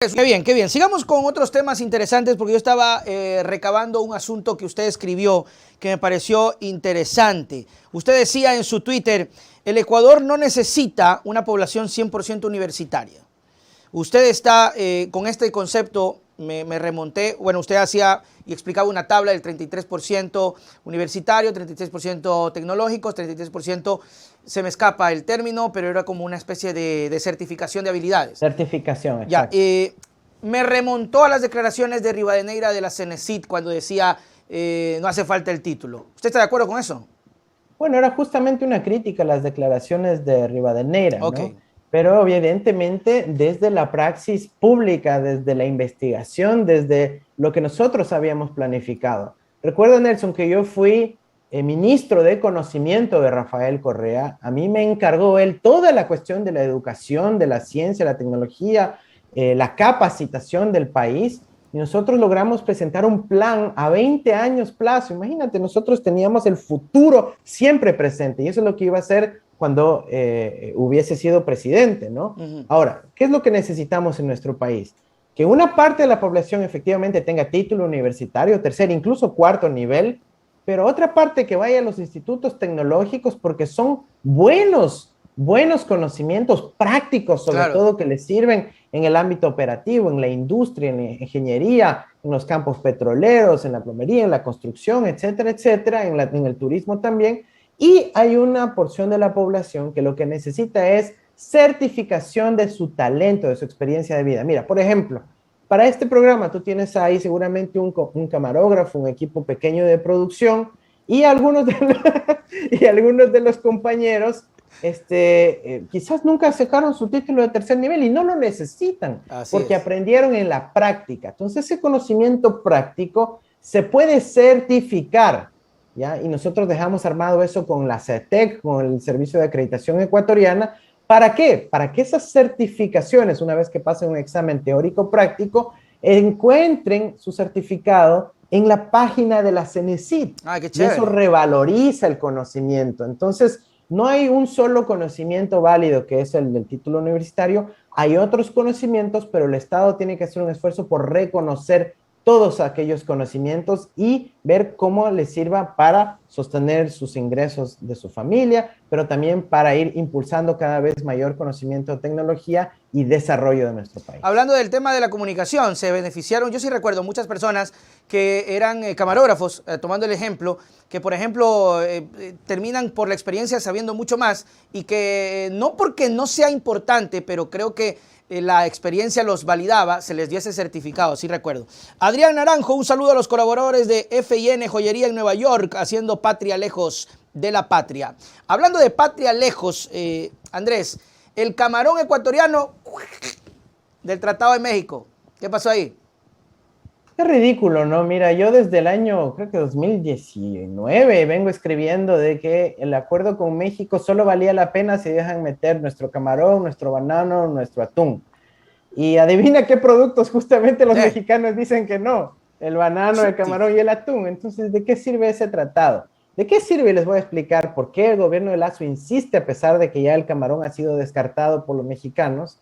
Qué bien, qué bien. Sigamos con otros temas interesantes porque yo estaba recabando un asunto que usted escribió que me pareció interesante. Usted decía en su Twitter, el Ecuador no necesita una población 100% universitaria. Usted está con este concepto, me remonté, bueno, usted hacía y explicaba una tabla del 33% universitario, 33% tecnológicos, 33%, se me escapa el término, pero era como una especie de certificación de habilidades. Certificación, Ya, exacto. me remontó a las declaraciones de Rivadeneira de la Cenecit cuando decía no hace falta el título. ¿Usted está de acuerdo con eso? Bueno, era justamente una crítica a las declaraciones de Rivadeneira, Ok. ¿no? Pero evidentemente desde la praxis pública, desde la investigación, desde lo que nosotros habíamos planificado. Recuerda, Nelson, que yo fui ministro de conocimiento de Rafael Correa. A mí me encargó él toda la cuestión de la educación, de la ciencia, la tecnología, la capacitación del país. Y nosotros logramos presentar un plan a 20 años plazo. Imagínate, nosotros teníamos el futuro siempre presente y eso es lo que iba a hacer cuando hubiese sido presidente, ¿no? Ahora, ¿qué es lo que necesitamos en nuestro país? Que una parte de la población efectivamente tenga título universitario, tercer, incluso cuarto nivel, pero otra parte que vaya a los institutos tecnológicos porque son buenos conocimientos prácticos, sobre Claro. todo que les sirven en el ámbito operativo, en la industria, en la ingeniería, en los campos petroleros, en la plomería, en la construcción, etcétera, etcétera, en el turismo también. Y hay una porción de la población que lo que necesita es certificación de su talento, de su experiencia de vida. Mira, por ejemplo, para este programa tú tienes ahí seguramente un camarógrafo, un equipo pequeño de producción y algunos de los compañeros quizás nunca sacaron su título de tercer nivel y no lo necesitan Así porque es. aprendieron en la práctica. Entonces ese conocimiento práctico se puede certificar, ¿ya? Y nosotros dejamos armado eso con la CETEC, con el Servicio de Acreditación Ecuatoriana. ¿Para qué? Para que esas certificaciones, una vez que pasen un examen teórico práctico, encuentren su certificado en la página de la Cenecit. Ah, qué Y eso chévere. revaloriza el conocimiento. Entonces, no hay un solo conocimiento válido que es el del título universitario, hay otros conocimientos, pero el Estado tiene que hacer un esfuerzo por reconocer todos aquellos conocimientos y ver cómo les sirva para sostener sus ingresos de su familia, pero también para ir impulsando cada vez mayor conocimiento, tecnología y desarrollo de nuestro país. Hablando del tema de la comunicación, se beneficiaron, yo sí recuerdo muchas personas que eran camarógrafos, tomando el ejemplo, que por ejemplo terminan por la experiencia sabiendo mucho más y que no porque no sea importante, pero creo que la experiencia los validaba, se les dio ese certificado, sí recuerdo. Adrián Naranjo, un saludo a los colaboradores de F&N Joyería en Nueva York, haciendo patria lejos de la patria. Hablando de patria lejos, Andrés, el camarón ecuatoriano del Tratado de México. ¿Qué pasó ahí? Qué ridículo, ¿no? Mira, yo desde el año, creo que 2019, vengo escribiendo de que el acuerdo con México solo valía la pena si dejan meter nuestro camarón, nuestro banano, nuestro atún. Y adivina qué productos justamente los ¿Qué? mexicanos dicen que no, el banano, el Chuti. camarón y el atún. Entonces, ¿de qué sirve ese tratado? ¿De qué sirve? Les voy a explicar por qué el gobierno de Lazo insiste, a pesar de que ya el camarón ha sido descartado por los mexicanos,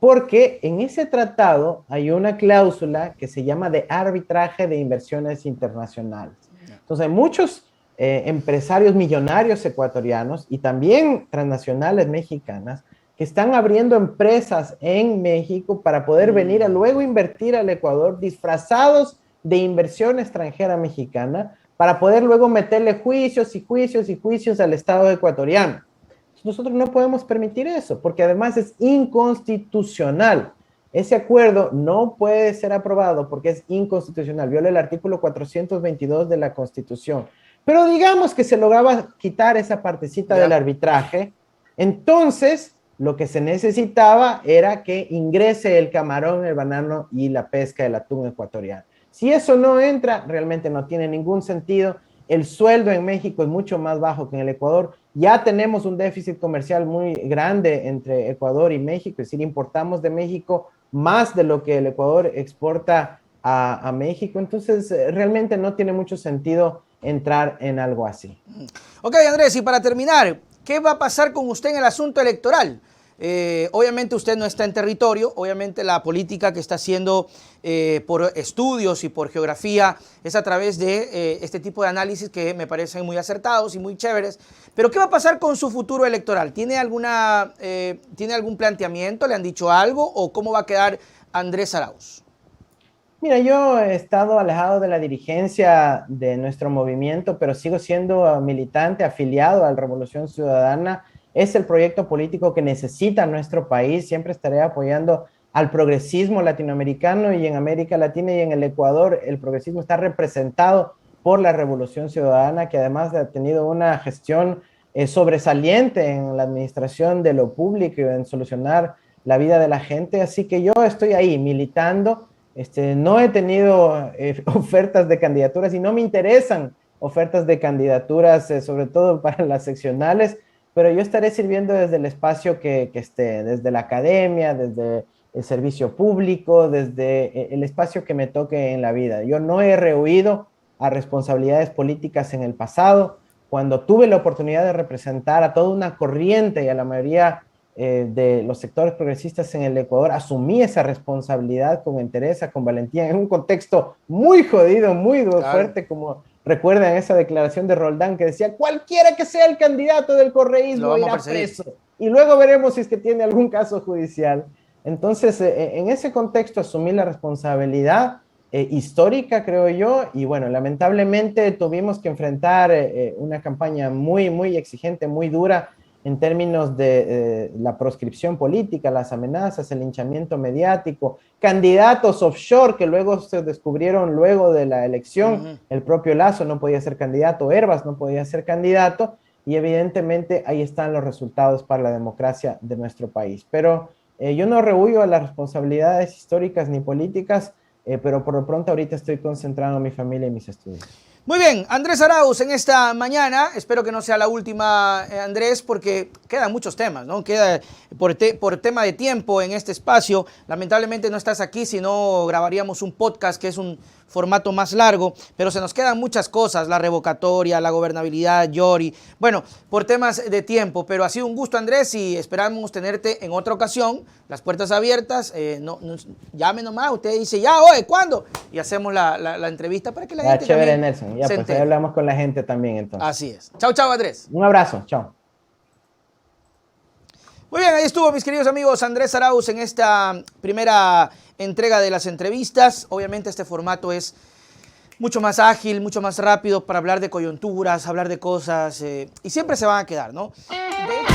porque en ese tratado hay una cláusula que se llama de arbitraje de inversiones internacionales. Entonces, hay muchos empresarios millonarios ecuatorianos y también transnacionales mexicanas que están abriendo empresas en México para poder venir a luego invertir al Ecuador disfrazados de inversión extranjera mexicana para poder luego meterle juicios y juicios y juicios al Estado ecuatoriano. Nosotros no podemos permitir eso, porque además es inconstitucional. Ese acuerdo no puede ser aprobado porque es inconstitucional, viola el artículo 422 de la Constitución. Pero digamos que se lograba quitar esa partecita del Ya. arbitraje, entonces lo que se necesitaba era que ingrese el camarón, el banano y la pesca del atún ecuatoriano. Si eso no entra, realmente no tiene ningún sentido. El sueldo en México es mucho más bajo que en el Ecuador. Ya tenemos un déficit comercial muy grande entre Ecuador y México, es decir, importamos de México más de lo que el Ecuador exporta a México. Entonces, realmente no tiene mucho sentido entrar en algo así. Ok, Andrés, y para terminar, ¿qué va a pasar con usted en el asunto electoral? Obviamente usted no está en territorio, obviamente la política que está haciendo por estudios y por geografía es a través de este tipo de análisis que me parecen muy acertados y muy chéveres. Pero ¿qué va a pasar con su futuro electoral? ¿Tiene algún planteamiento? ¿Le han dicho algo? ¿O cómo va a quedar Andrés Arauz? Mira, yo he estado alejado de la dirigencia de nuestro movimiento, pero sigo siendo militante, afiliado a la Revolución Ciudadana. Es el proyecto político que necesita nuestro país. Siempre estaré apoyando al progresismo latinoamericano, y en América Latina y en el Ecuador el progresismo está representado por la Revolución Ciudadana, que además ha tenido una gestión sobresaliente en la administración de lo público y en solucionar la vida de la gente. Así que yo estoy ahí militando. No he tenido ofertas de candidaturas y no me interesan ofertas de candidaturas, sobre todo para las seccionales, pero yo estaré sirviendo desde el espacio que esté, desde la academia, desde el servicio público, desde el espacio que me toque en la vida. Yo no he rehuido a responsabilidades políticas en el pasado. Cuando tuve la oportunidad de representar a toda una corriente y a la mayoría de los sectores progresistas en el Ecuador, asumí esa responsabilidad con entereza, con valentía, en un contexto muy jodido, muy fuerte, como recuerdan esa declaración de Roldán que decía, cualquiera que sea el candidato del correísmo irá preso, y luego veremos si es que tiene algún caso judicial. Entonces, en ese contexto asumí la responsabilidad histórica, creo yo, y bueno, lamentablemente tuvimos que enfrentar una campaña muy, muy exigente, muy dura, en términos de la proscripción política, las amenazas, el linchamiento mediático, candidatos offshore que luego se descubrieron luego de la elección. El propio Lasso no podía ser candidato, Hervas no podía ser candidato, y evidentemente ahí están los resultados para la democracia de nuestro país. Pero yo no rehuyo a las responsabilidades históricas ni políticas, pero por lo pronto ahorita estoy concentrado en mi familia y mis estudios. Muy bien, Andrés Arauz en esta mañana, espero que no sea la última, Andrés, porque quedan muchos temas, ¿no? Queda por tema de tiempo en este espacio, lamentablemente no estás aquí, si no grabaríamos un podcast que es un formato más largo, pero se nos quedan muchas cosas, la revocatoria, la gobernabilidad, Yori, bueno, por temas de tiempo, pero ha sido un gusto, Andrés, y esperamos tenerte en otra ocasión, las puertas abiertas, llame nomás, usted dice, ya, oye, ¿cuándo? Y hacemos la entrevista para que la gente chévere, también Nelson. Ya, pues ahí hablamos con la gente también, entonces. Así es. Chao, chao, Andrés. Un abrazo, chao. Muy bien, ahí estuvo, mis queridos amigos, Andrés Arauz en esta primera entrega de las entrevistas. Obviamente este formato es mucho más ágil, mucho más rápido para hablar de coyunturas, hablar de cosas, y siempre se van a quedar, ¿no? De hecho,